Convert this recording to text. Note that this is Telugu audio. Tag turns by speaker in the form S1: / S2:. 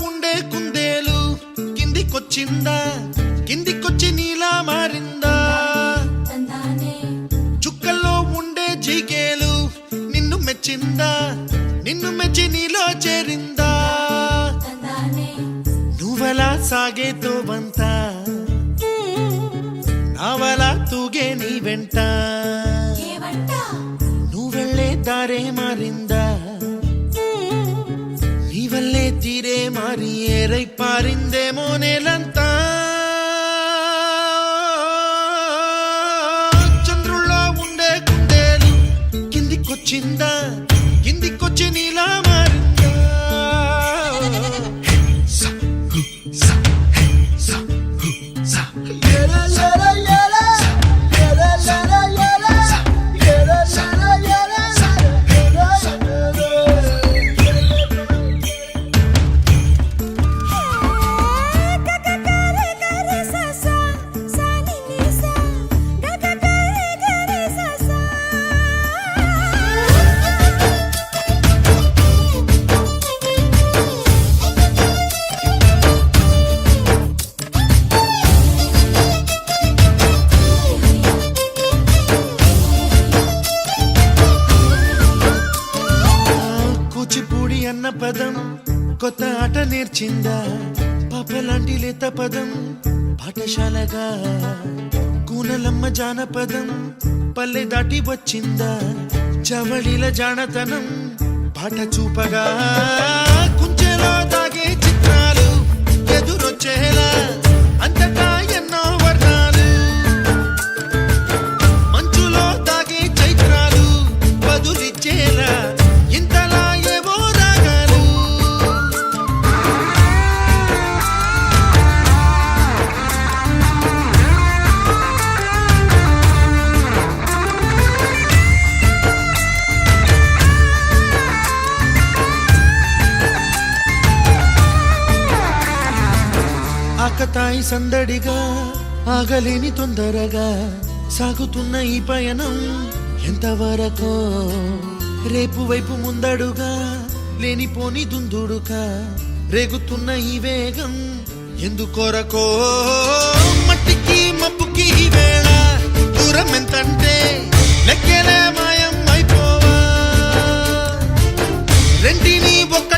S1: ఉండే కుందేలు కిందికొచ్చిందా కిందికొచ్చి నీలా మారిందా చుక్కల్లో ఉండే జీకేలు నిన్ను మెచ్చిందా నిన్ను మెచ్చి నీలో చేరిందా నువ్వలా సాగేతో వంత నావలా తూగే నీ వెంట నువ్వెళ్ళే దారే మారిందా నీవల్లే తీరే మారి ఏరై పారిందేమో నేలంతా చంద్రుల్లో ఉండే కుందేలు కిందికొచ్చిందా కిందికొచ్చి నీలా మారిందా అన్న పదం కొత్త ఆట నేర్చిందా పాపలాంటి లేత పదం పాఠశాలగా కూనలమ్మ జానపదం పల్లె దాటి వచ్చిందా చవళిల జానతనం పాట చూపగా కుంచెలో దాగే చిత్రాలు ఎదురొచ్చేలా అంతటా ఎన్నో వర్ణాలు మంచులో దాగే చైత్రాలు బదులిచ్చేలా ఇంతలా ఆకతాయి సందడిగా ఆగలేని తొందరగా సాగుతున్న ఈ పయనం ఎంతవరకో రేపు వైపు ముందడుగా లేనిపోని దుందుడుగా రేగుతున్న ఈ వేగం ఎందుకొరకో మట్టికి మబ్బుకి వేళ దూరం ఎంతంటే లెక్కలే మాయం అయిపోవా రెంటిని ఒక్క